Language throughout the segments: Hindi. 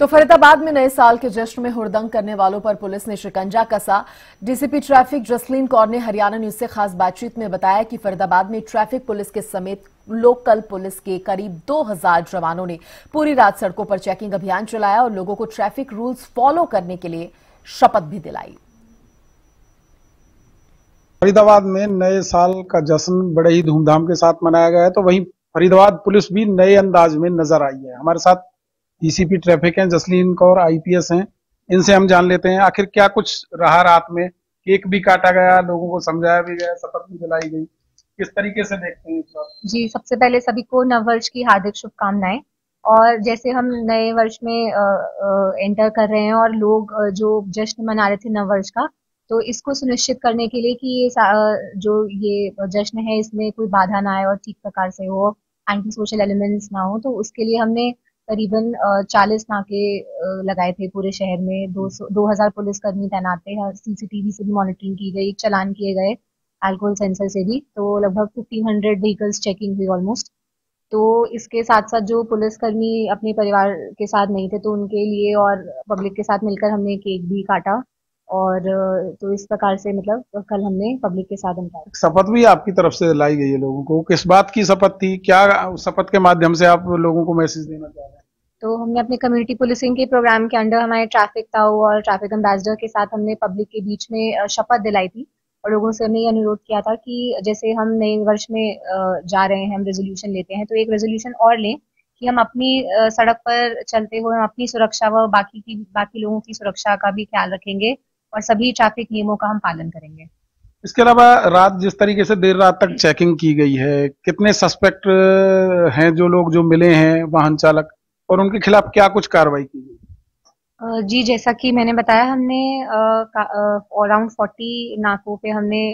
तो फरीदाबाद में नए साल के जश्न में हुड़दंग करने वालों पर पुलिस ने शिकंजा कसा। डीसीपी ट्रैफिक जसलीन कौर ने हरियाणा न्यूज से खास बातचीत में बताया कि फरीदाबाद में ट्रैफिक पुलिस के समेत लोकल पुलिस के करीब 2000 जवानों ने पूरी रात सड़कों पर चेकिंग अभियान चलाया और लोगों को ट्रैफिक रूल्स फॉलो करने के लिए शपथ भी दिलाई। फरीदाबाद में नए साल का जश्न बड़े ही धूमधाम के साथ मनाया गया है, तो वहीं फरीदाबाद पुलिस भी नए अंदाज में नजर आई है। हमारे साथ डीसीपी ट्रैफिक हैं जसलीन कौर, आईपीएस हैं। इनसे हम जान लेते हैं आखिर क्या कुछ रहा रात में। केक भी काटा गया, लोगों को समझाया भी गया, शपथ भी दिलाई गई, किस तरीके से देखते हैं इस बात? जी, सबसे पहले सभी को नववर्ष की हार्दिक शुभकामनाएं। और जैसे हम नए वर्ष में एंटर कर रहे हैं और लोग जो जश्न मना रहे थे नववर्ष का, तो इसको सुनिश्चित करने के लिए कि जो ये जश्न है इसमें कोई बाधा ना आए और ठीक प्रकार से हो, एंटी सोशल एलिमेंट्स ना हो, तो उसके लिए हमने करीबन 40 नाके लगाए थे पूरे शहर में। 2000 पुलिसकर्मी तैनात थे। सीसीटीवी से भी मॉनिटरिंग की गई, चालान किए गए अल्कोहल सेंसर से भी। तो लगभग 1500 व्हीकल्स चेकिंग हुई ऑलमोस्ट। तो इसके साथ साथ जो पुलिसकर्मी अपने परिवार के साथ नहीं थे तो उनके लिए और पब्लिक के साथ मिलकर हमने केक भी काटा। और तो इस प्रकार से मतलब कल हमने पब्लिक के साथ उनका शपथ भी आपकी तरफ से लाई गई है लोगों को, किस बात की शपथ थी? क्या शपथ के माध्यम से आप लोगों को मैसेज देना चाह रहे हैं? तो हमने अपने कम्युनिटी पुलिसिंग के प्रोग्राम के अंडर हमारे ट्रैफिक ताऊ और ट्रैफिक एम्बेसडर के साथ हमने पब्लिक के बीच में शपथ दिलाई थी। और लोगों से हमने ये अनुरोध किया था कि जैसे हम नए वर्ष में जा रहे हैं, हम रेजोल्यूशन लेते हैं, तो एक रेजोल्यूशन और लें कि हम अपनी सड़क पर चलते हुए हम अपनी सुरक्षा व बाकी लोगों की सुरक्षा का भी ख्याल रखेंगे और सभी ट्रैफिक नियमों का हम पालन करेंगे। इसके अलावा रात जिस तरीके से देर रात तक चेकिंग की गई है, कितने सस्पेक्ट हैं जो लोग जो मिले हैं वाहन चालक, और उनके खिलाफ क्या कुछ कार्रवाई की गई? जी, जैसा कि मैंने बताया, हमने अराउंड 40 नाकों पे हमने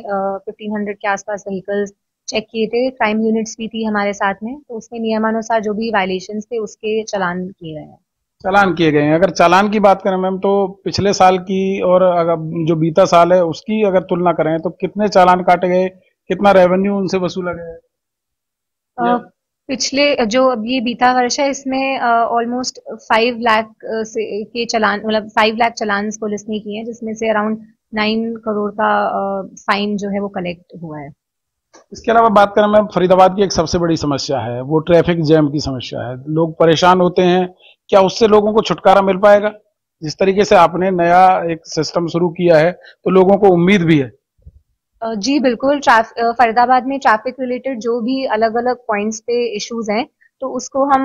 1500 के आसपास व्हीकल्स चेक किए थे। क्राइम यूनिट्स भी थी हमारे साथ में, तो उसमें नियमानुसार जो भी वायलेशंस थे उसके चालान किए गए हैं। चालान किए गए हैं। अगर चालान की बात करें मैम, तो पिछले साल की और अगर जो बीता साल है उसकी अगर तुलना करें तो कितने चालान काटे गए, कितना रेवेन्यू उनसे वसूला गया? पिछले जो अब ये बीता वर्ष है इसमें ऑलमोस्ट 5 लाख के चालान, मतलब 5 लाख चालान पुलिस ने किए हैं, जिसमें से अराउंड 9 करोड़ का फाइन जो है वो कलेक्ट हुआ है। इसके अलावा बात करें मैम, फरीदाबाद की एक सबसे बड़ी समस्या है वो ट्रैफिक जैम की समस्या है। लोग परेशान होते हैं, क्या उससे लोगों को छुटकारा मिल पाएगा? जिस तरीके से आपने नया एक सिस्टम शुरू किया है तो लोगों को उम्मीद भी है। जी बिल्कुल। फरीदाबाद में ट्रैफिक रिलेटेड जो भी अलग अलग पॉइंट्स पे इश्यूज हैं, तो उसको हम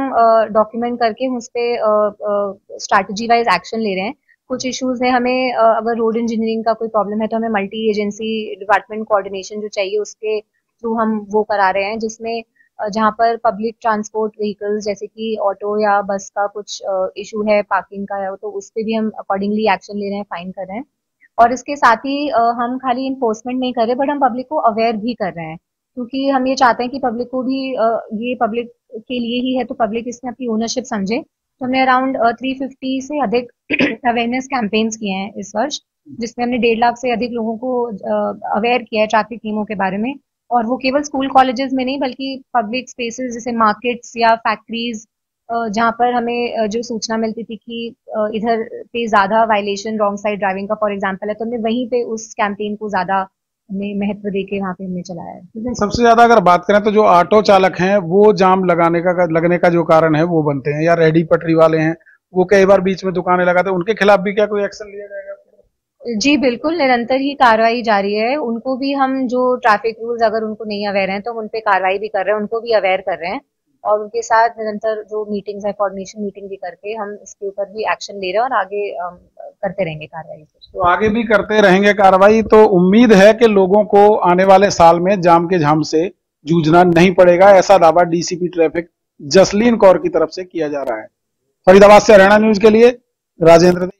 डॉक्यूमेंट करके उस पे स्ट्रैटेजी वाइज एक्शन ले रहे हैं। कुछ इश्यूज हैं, हमें अगर रोड इंजीनियरिंग का कोई प्रॉब्लम है तो हमें मल्टी एजेंसी डिपार्टमेंट कोऑर्डिनेशन जो चाहिए उसके थ्रू हम वो करा रहे हैं, जिसमें जहाँ पर पब्लिक ट्रांसपोर्ट व्हीकल्स जैसे कि ऑटो या बस का कुछ इशू है, पार्किंग का है, तो उस पर भी हम अकॉर्डिंगली एक्शन ले रहे हैं, फाइन कर रहे हैं। और इसके साथ ही हम खाली इन्फोर्समेंट नहीं कर रहे, बट हम पब्लिक को अवेयर भी कर रहे हैं, क्योंकि हम ये चाहते हैं कि पब्लिक को भी ये पब्लिक के लिए ही है, तो पब्लिक इसमें अपनी ओनरशिप समझे। तो हमने अराउंड 350 से अधिक अवेयरनेस कैंपेन्स किए हैं इस वर्ष, जिसमें हमने 1.5 लाख से अधिक लोगों को अवेयर किया है ट्रैफिक नियमों के बारे में। और वो केवल स्कूल कॉलेजेस में नहीं, बल्कि पब्लिक स्पेसेस जैसे मार्केट्स या फैक्ट्रीज, जहाँ पर हमें जो सूचना मिलती थी कि इधर पे ज्यादा वायलेशन रॉन्ग साइड ड्राइविंग का फॉर एग्जांपल है, तो हमने वहीं पे उस कैंपेन को ज्यादा हमने महत्व देके वहाँ पे हमने चलाया है। सबसे ज्यादा अगर बात करें तो जो ऑटो चालक हैं वो जाम लगने का जो कारण है वो बनते हैं, या रेहड़ी पटरी वाले हैं वो कई बार बीच में दुकानें लगाते हैं, उनके खिलाफ भी क्या कोई एक्शन लिया जाएगा? जी बिल्कुल, निरंतर ही कार्रवाई जारी है। उनको भी हम जो ट्रैफिक रूल्स अगर उनको नहीं अवेयर हैं तो हम उन पे कार्रवाई भी कर रहे हैं, उनको भी अवेयर कर रहे हैं। और उनके साथ निरंतर जो मीटिंग्स है, कोऑर्डिनेशन मीटिंग भी करके हम इसके ऊपर भी एक्शन ले रहे हैं और आगे करते रहेंगे कार्रवाई। तो आगे भी करते रहेंगे कार्रवाई। तो उम्मीद है कि लोगों को आने वाले साल में जाम के झाम से जूझना नहीं पड़ेगा, ऐसा दावा डीसीपी ट्रैफिक जसलीन कौर की तरफ से किया जा रहा है। फरीदाबाद से हरियाणा न्यूज के लिए राजेंद्र।